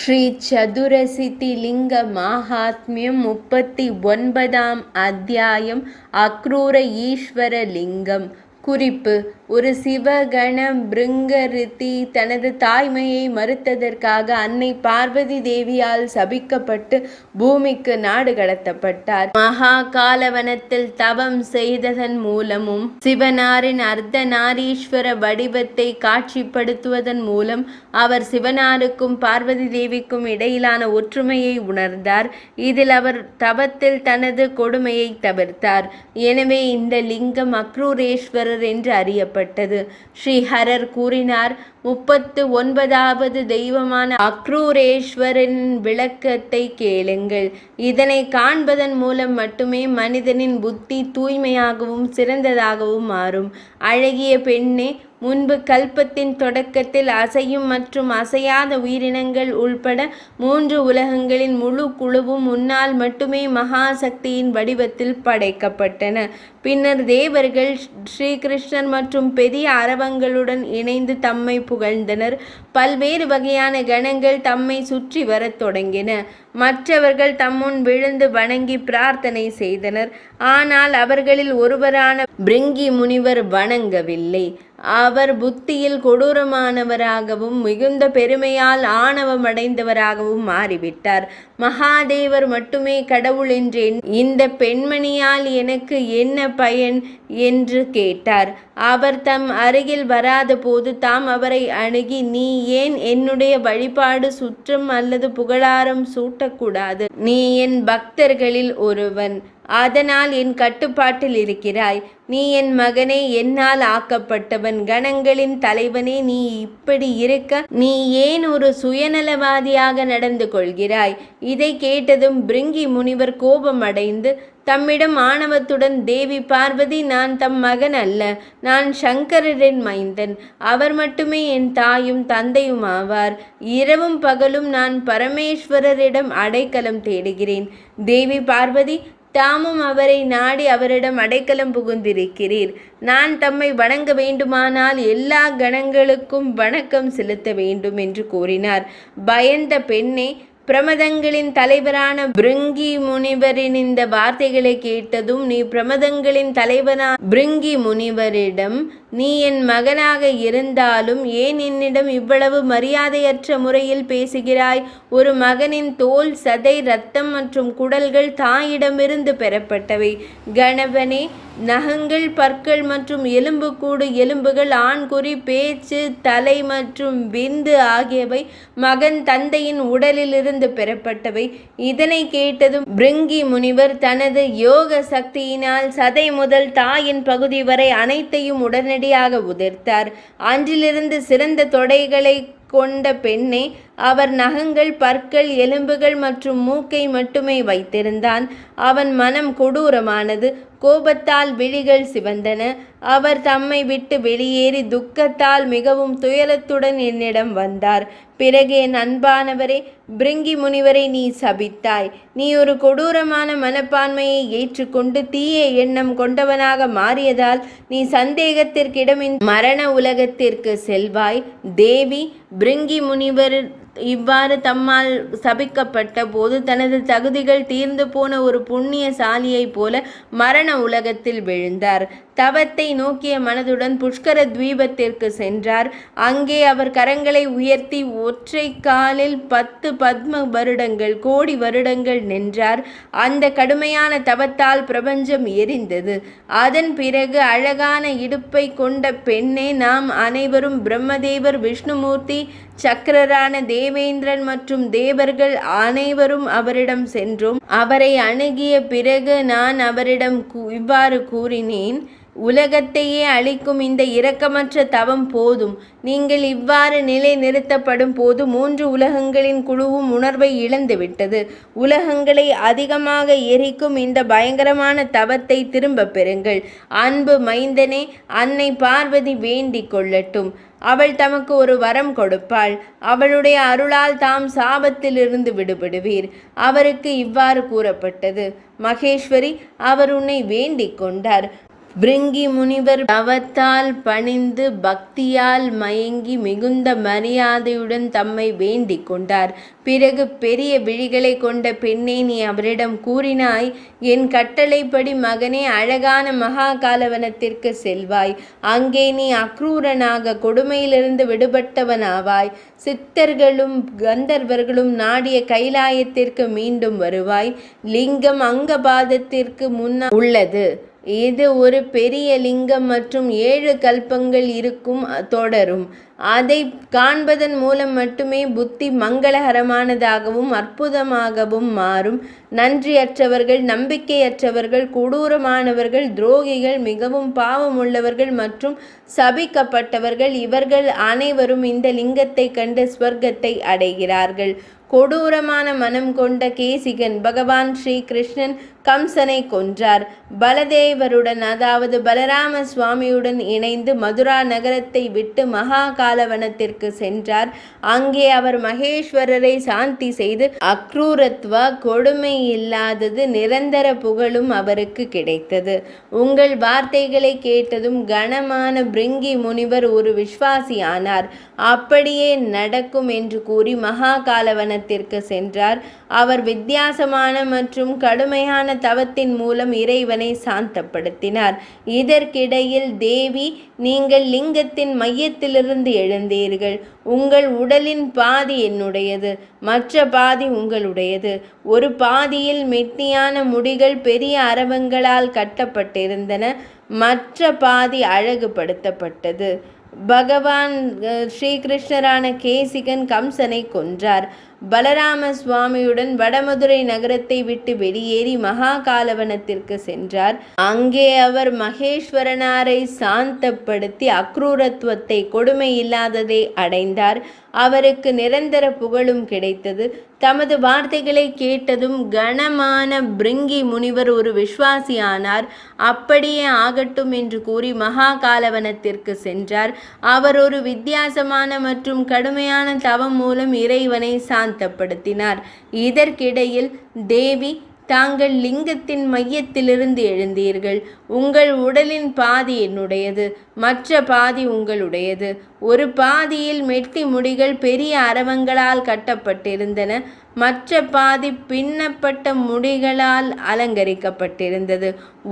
ஸ்ரீ சதுரசித்தி லிங்க மாஹாத்மியம் 39ஆம் அத்தியாயம். அக்ரூர ஈஸ்வர லிங்கம். குறிப்பு: ஒரு சிவகண பிருங்கரித்தி தனது தாய்மையை மறுத்ததற்காக அன்னை பார்வதி தேவியால் சபிக்கப்பட்டு பூமிக்கு நாடு கடத்தப்பட்டார். மகா காலவனத்தில் தவம் செய்ததன் மூலமும் சிவனாரின் அர்த்தநாரீஸ்வர வடிவத்தை காட்சிப்படுத்துவதன் மூலம் அவர் சிவனாருக்கும் பார்வதி தேவிக்கும் இடையிலான ஒற்றுமையை உணர்ந்தார். இதில் அவர் தவத்தில் தனது கொடுமையை தவிர்த்தார். எனவே இந்த லிங்கம் அக்ரூரேஸ்வரர் என்று அறியப்பட்டது. ஸ்ரீஹரர் கூறினார்: 39வது தெய்வமான அக்ரூரேஸ்வரின் விளக்கத்தை கேளுங்கள். இதனை காண்பதன் மூலம் மட்டுமே மனிதனின் புத்தி தூய்மையாகவும் சிறந்ததாகவும் மாறும். அழகிய பெண்ணே, முன்பு கல்பத்தின் தொடக்கத்தில் அசையும் மற்றும் அசையாத உயிரினங்கள் உள்பட 3 உலகங்களின் முழு குழுவும் உன்னால் மட்டுமே மகாசக்தியின் வடிவத்தில் படைக்கப்பட்டன. பின்னர் தேவர்கள் ஸ்ரீகிருஷ்ணர் மற்றும் பெரிய அரவங்களுடன் இணைந்து தம்மை புகழ்ந்தனர். பல்வேறு வகையான கணங்கள் தம்மை சுற்றி வரத் தொடங்கின. மற்றவர்கள் தம்முன் விழுந்து வணங்கி பிரார்த்தனை செய்தனர். ஆனால் அவர்களில் ஒருவரான பிருங்கி முனிவர் வணங்கவில்லை. அவர் புத்தியில் கொடூரமானவராகவும் மிகுந்த பெருமையால் ஆணவமடைந்தவராகவும் மாறிவிட்டார். மகாதேவர் மட்டுமே கடவுள் என்றேன், இந்த பெண்மணியால் எனக்கு என்ன பயன் என்று கேட்டார். அவர் தம் அருகில் வராத போது தாம் அவரை அணுகி, நீ ஏன் என்னுடைய வழிபாடு சுற்றம் அல்லது புகழாரம் சூட்டக்கூடாது? நீ என் பக்தர்களில் ஒருவன், அதனால் என் கட்டுப்பாட்டில் இருக்கிறாய். நீ என் மகனே, என்னால் ஆக்கப்பட்டவன், கணங்களின் தலைவனே. நீ இப்படி இருக்க நீ ஏன் ஒரு சுயநலவாதியாக நடந்து கொள்கிறாய்? இதை கேட்டதும் பிருங்கி முனிவர் கோபம் அடைந்து தம்மிடம் ஆணவத்துடன், தேவி பார்வதி, நான் தம் மகன் அல்ல, நான் சங்கரரின் மைந்தன். அவர் மட்டுமே என் தாயும் தந்தையும் ஆவார். இரவும் பகலும் நான் பரமேஸ்வரரிடம் அடைக்கலம் தேடுகிறேன். தேவி பார்வதி, தாமும் அவரை நாடி அவரிடம் அடைக்கலம் புகுந்திருக்கிறீர். நான் தம்மை வணங்க வேண்டுமானால் எல்லா கணங்களுக்கும் வணக்கம் செலுத்த வேண்டும் என்று கூறினார். பயந்த பெண்ணே, பிரமதங்களின் தலைவரான பிருங்கி முனிவரின் இந்த வார்த்தைகளை கேட்டதும் நீ பிரமதங்களின் தலைவரான பிருங்கி முனிவரிடம், நீ என் மகனாக இருந்தாலும் ஏன் என்னிடம் இவ்வளவு மரியாதையற்ற முறையில் பேசுகிறாய்? ஒரு மகனின் தோல், சதை, இரத்தம் மற்றும் குடல்கள் தாயிடமிருந்து பெறப்பட்டவை. கணவனே, நகங்கள், பற்கள் மற்றும் எலும்புக்கூடு எலும்புகள், ஆண்குறி, பேச்சு, தலை மற்றும் விந்து ஆகியவை மகன் தந்தையின் உடலிலிருந்து பெறப்பட்டவை. இதனை கேட்டதும் பிருங்கி முனிவர் தனது யோக சக்தியினால் சதை முதல் தாயின் பகுதி வரை அனைத்தையும் உடனடியாக உதிர்த்தார். அன்றிலிருந்து சிறந்த தொடைகளை கொண்ட பெண்ணே, அவர் நகங்கள், பற்கள், எலும்புகள் மற்றும் மூக்கை மட்டுமே வைத்திருந்தான். அவன் மனம் கொடூரமானது. கோபத்தால் விழிகள் சிவந்தன. அவர் தம்மை விட்டு வெளியேறி துக்கத்தால் மிகவும் துயரத்துடன் என்னிடம் வந்தார். பிறகு, என் அன்பானவரே பிருங்கி முனிவரை நீ சபித்தாய். நீ ஒரு கொடூரமான மனப்பான்மையை ஏற்றுக்கொண்டு தீய எண்ணம் கொண்டவனாக மாறியதால் நீ சந்தேகத்திற்கிடமின்றி மரண உலகத்திற்கு செல்வாய். தேவி, பிருங்கி முனிவர் இவ்வாறு தம்மால் சபிக்கப்பட்ட போது தனது தகுதிகள் தீர்ந்து போன ஒரு புண்ணியசாலியைப் போல மரண உலகத்தில் விழுந்தார். தவத்தை நோக்கிய மனதுடன் புஷ்கர தீபத்திற்கு சென்றார். அங்கே அவர் கரங்களை உயர்த்தி ஒற்றை காலில் 10 பத்ம வருடங்கள், கோடி வருடங்கள் நின்றார். அந்த கடுமையான தவத்தால் பிரபஞ்சம் எரிந்தது. அதன் பிறகு அழகான இடுப்பை கொண்ட பெண்ணே, நாம் அனைவரும் பிரம்மதேவர், விஷ்ணுமூர்த்தி, சக்கரரான தேவேந்திரன் மற்றும் தேவர்கள் அனைவரும் அவரிடம் சென்றோம். அவரை அணுகிய பிறகு நான் அவரிடம் இவ்வாறு கூறினேன்: உலகத்தையே அழிக்கும் இந்த இரக்கமற்ற தவம் போதும். நீங்கள் இவ்வாறு நிலை நிறுத்தப்படும் போது 3 உலகங்களின் குழுவும் உணர்வை இழந்துவிட்டது. உலகங்களை அதிகமாக எரிக்கும் இந்த பயங்கரமான தவத்தை திரும்ப பெறுங்கள். அன்பு மைந்தனே, அன்னை பார்வதி வேண்டிக் கொள்ளட்டும். அவள் தமக்கு ஒரு வரம் கொடுப்பாள். அவளுடைய அருளால் தாம் சாபத்திலிருந்து விடுபடுவீர். அவருக்கு இவ்வாறு கூறப்பட்டது. மகேஸ்வரி, அவர் உன்னை வேண்டிக் கொண்டார். பிருங்கி முனிவர் தவத்தால் பணிந்து பக்தியால் மயங்கி மிகுந்த மரியாதையுடன் தம்மை வேண்டிக் கொண்டார். பிறகு பெரிய விழிகளை கொண்ட பெண்ணே, நீ அவரிடம் கூறினாய், என் கட்டளைப்படி மகனே அழகான மகாகாலவனத்திற்கு செல்வாய். அங்கே நீ அக்ரூரனாக கொடுமையிலிருந்து விடுபட்டவனாவாய். சித்தர்களும் கந்தர்வர்களும் நாடிய கைலாயத்திற்கு மீண்டும் வருவாய். லிங்கம் அங்கபாதத்திற்கு முன்னால் உள்ளது. இது ஒரு பெரிய லிங்கம் மற்றும் 7 கல்பங்கள் இருக்கும் தொடரும். அதை காண்பதன் மூலம் மட்டுமே புத்தி மங்களகரமானதாகவும் அற்புதமாகவும் மாறும். நன்றியற்றவர்கள், நம்பிக்கையற்றவர்கள், கொடூரமானவர்கள், துரோகிகள், மிகவும் பாவமுள்ளவர்கள் மற்றும் சபிக்கப்பட்டவர்கள் இவர்கள் அனைவரும் இந்த லிங்கத்தை கண்டு ஸ்வர்க்கத்தை அடைகிறார்கள். கொடூரமான மனம் கொண்ட கேசிகன் பகவான் ஸ்ரீ கிருஷ்ணன் கம்சனை கொன்றார். பலதேவருடன், அதாவது பலராம சுவாமியுடன் இணைந்து மதுரா நகரத்தை விட்டு மகாகாலவனத்திற்கு சென்றார். அங்கே அவர் மகேஸ்வரரை சாந்தி செய்து அக்ரூரத்வ கொடுமை இல்லாதது நிரந்தர புகழும் அவருக்கு கிடைத்தது. உங்கள் வார்த்தைகளை கேட்டதும் கனமான பிருங்கி முனிவர் ஒரு விஸ்வாசியானார். அப்படியே நடக்கும் என்று கூறி மகாகாலவனத்திற்கு சென்றார். அவர் வித்தியாசமான மற்றும் கடுமையான தவத்தின் மூலம் இறைவனை சாந்தப்படுத்தினார். இதற்கிடையில் தேவி, நீங்கள் லிங்கத்தின் மையத்திலிருந்து எழுந்தீர்கள். உங்கள் உடலின் பாதி என்னுடையது, மற்ற பாதி உங்களுடையது. ஒரு பாதியில் மெட்டியான முடிகள் பெரிய அரவங்களால் கட்டப்பட்டிருந்தன, மற்ற பாதி அழகுபடுத்தப்பட்டது. பகவான் ஸ்ரீகிருஷ்ணரான கேசிகன் கம்சனை கொன்றார். பலராம சுவாமியுடன் வடமதுரை நகரத்தை விட்டு வெளியேறி மகாகாலவனத்திற்கு சென்றார். அங்கே அவர் மகேஸ்வரனாரை சாந்தப்படுத்தி அக்ரூரத்துவத்தை, கொடுமை இல்லாததை அடைந்தார். அவருக்கு நிரந்தர புகழும் கிடைத்தது. தமது வார்த்தைகளை கேட்டதும் கனமான பிருங்கி முனிவர் ஒரு விஸ்வாசியானார். அப்படியே ஆகட்டும் என்று கூறி மகாகாலவனத்திற்கு சென்றார். அவர் ஒரு வித்தியாசமான மற்றும் கடுமையான தவம் மூலம் இறைவனை சாந்தப்படுத்தினார். இதற்கிடையில் தேவி, தாங்கள் லிங்கத்தின் மையத்திலிருந்து எழுந்தீர்கள். உங்கள் உடலின் பாதி என்னுடையது, மற்ற பாதி உங்களுடையது. ஒரு பாதியில் மெட்டி முடிகள் பெரிய அரவங்களால் கட்டப்பட்டிருந்தன, மற்ற பாதி பின்னப்பட்ட முடிகளால் அலங்கரிக்கப்பட்டிருந்தது.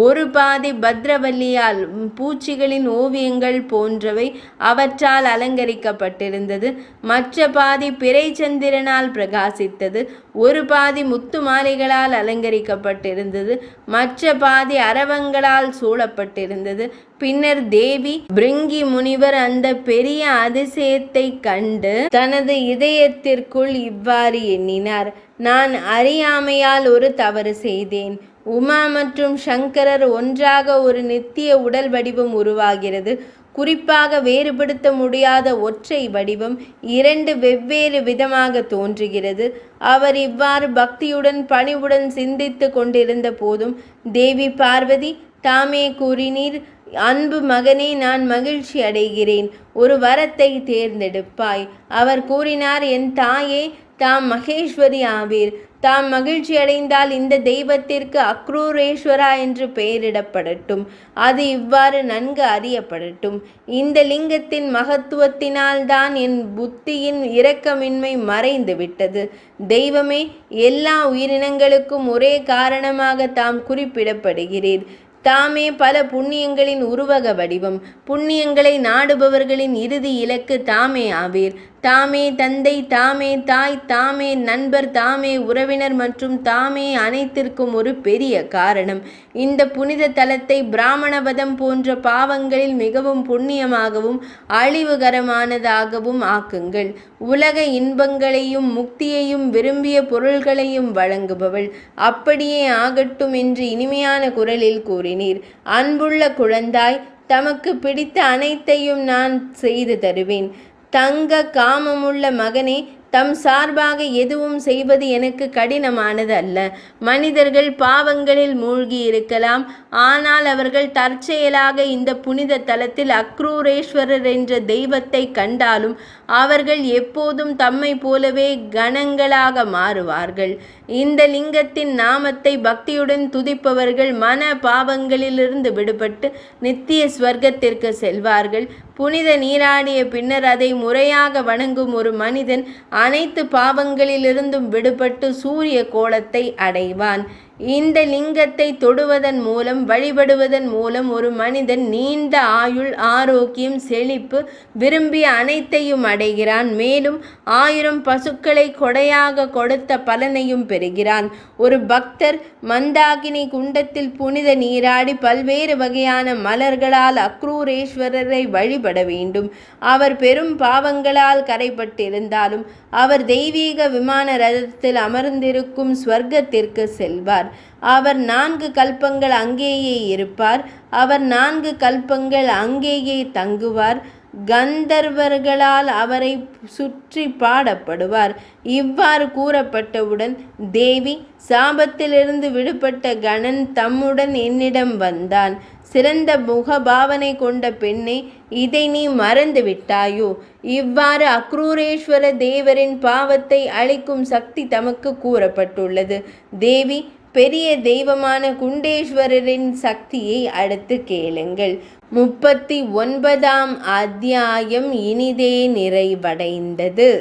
ஒரு பாதி பத்ரவல்லியால், பூச்சிகளின் ஓவியங்கள் போன்றவை அவற்றால் அலங்கரிக்கப்பட்டிருந்தது. மற்ற பாதி பிறைச்சந்திரனால் பிரகாசித்தது. ஒரு பாதி முத்து மாலைகளால் அலங்கரிக்கப்பட்டிருந்தது. மற்ற பாதி அரவங்களால் சூழப்பட்டிருந்தது. பின்னர் தேவி பிருங்கி முனிவர் அந்த பெரிய அதிசயத்தை கண்டு தனது இதயத்திற்குள் இவ்வாறு எண்ணினார், நான் அறியாமையால் ஒரு தவறு செய்தேன். உமா மற்றும் சங்கரர் ஒன்றாக ஒரு நித்திய உடல் வடிவம் உருவாகிறது. குறிப்பாக வேறுபடுத்த முடியாத ஒற்றை வடிவம் 2 வெவ்வேறு விதமாக தோன்றுகிறது. அவர் இவ்வாறு பக்தியுடன் பணிவுடன் சிந்தித்து கொண்டிருந்த போதும் தேவி பார்வதி தாமே கூறினீர், அன்பு மகனே, நான் மகிழ்ச்சி அடைகிறேன். ஒரு வரத்தை தேர்ந்தெடுப்பாய். அவர் கூறினார், என் தாயே, தாம் மகேஸ்வரி ஆவீர். தாம் மகிழ்ச்சி அடைந்தால் இந்த தெய்வத்திற்கு அக்ரூரேஸ்வரா என்று பெயரிடப்படட்டும். அது இவ்வாறு நன்கு அறியப்படட்டும். இந்த லிங்கத்தின் மகத்துவத்தினால்தான் என் புத்தியின் இரக்கமின்மை மறைந்து விட்டது. தெய்வமே, எல்லா உயிரினங்களுக்கும் ஒரே காரணமாக தாம் குறிப்பிடப்படுகிறீர். தாமே பல புண்ணியங்களின் உருவக வடிவம். புண்ணியங்களை நாடுபவர்களின் இறுதி இலக்கு தாமே ஆவீர். தாமே தந்தை, தாமே தாய், தாமே நண்பர், தாமே உறவினர் மற்றும் தாமே அனைத்திற்கும் ஒரு பெரிய காரணம். இந்த புனித தலத்தை பிராமணவதம் போன்ற பாவங்களில் மிகவும் புண்ணியமாகவும் அழிவுகரமானதாகவும் ஆக்குங்கள். உலக இன்பங்களையும் முக்தியையும் விரும்பிய பொருள்களையும் வழங்குபவள். அப்படியே ஆகட்டும் என்று இனிமையான குரலில் கூறினீர். அன்புள்ள குழந்தாய், தமக்கு பிடித்த அனைத்தையும் நான் செய்து தருவேன். தங்க காமமுள்ள மகனே, தம் சார்பாக எதுவும் செய்வது எனக்கு கடினமானது அல்ல. மனிதர்கள் பாவங்களில் மூழ்கி இருக்கலாம், ஆனால் அவர்கள் தற்செயலாக இந்த புனித தலத்தில் அக்ரூரேஸ்வரர் என்ற தெய்வத்தை கண்டாலும் அவர்கள் எப்போதும் தம்மை போலவே கணங்களாக மாறுவார்கள். இந்த லிங்கத்தின் நாமத்தை பக்தியுடன் துதிப்பவர்கள் மன பாவங்களிலிருந்து விடுபட்டு நித்திய ஸ்வர்க்கத்திற்கு செல்வார்கள். புனித நீராடிய பின்னர் அதை முறையாக வணங்கும் ஒரு மனிதன் அனைத்து பாவங்களிலிருந்தும் விடுபட்டு சூரிய கோலத்தை அடைவான். இந்த லிங்கத்தை தொடுவதன் மூலம் வழிபடுவதன் மூலம் ஒரு மனிதன் நீண்ட ஆயுள், ஆரோக்கியம், செழிப்பு, விரும்பிய அனைத்தையும் அடைகிறான். மேலும் 1000 பசுக்களை கொடையாக கொடுத்த பலனையும் பெறுகிறான். ஒரு பக்தர் மந்தாகினி குண்டத்தில் புனித நீராடி பல்வேறு வகையான மலர்களால் அக்ரூரேஸ்வரரை வழிபட வேண்டும். அவர் பெரும் பாவங்களால் கரைப்பட்டிருந்தாலும் அவர் தெய்வீக விமான ரதத்தில் அமர்ந்திருக்கும் ஸ்வர்க்கத்திற்கு செல்வார். அவர் 4 கல்பங்கள் அங்கேயே இருப்பார். அவர் 4 கல்பங்கள் அங்கேயே தங்குவார். கந்தர்வர்களால் அவரை சுற்றி பாடப்படுவார். இவ்வாறு கூறப்பட்டவுடன் தேவி சாபத்திலிருந்து விடுபட்ட கணன் தம்முடன் என்னிடம் வந்தான். சிறந்த முகபாவனை கொண்ட பெண்ணே, இதை நீ மறந்து விட்டாயோ? இவ்வாறு அக்ரூரேஸ்வர தேவரின் பாவத்தை அழிக்கும் சக்தி தமக்கு கூறப்பட்டுள்ளது. தேவி பெரிய தெய்வமான குண்டேஸ்வரரின் சக்தியை அடுத்து கேளுங்கள். 39ஆம் அத்தியாயம் இனிதே நிறைவடைந்தது.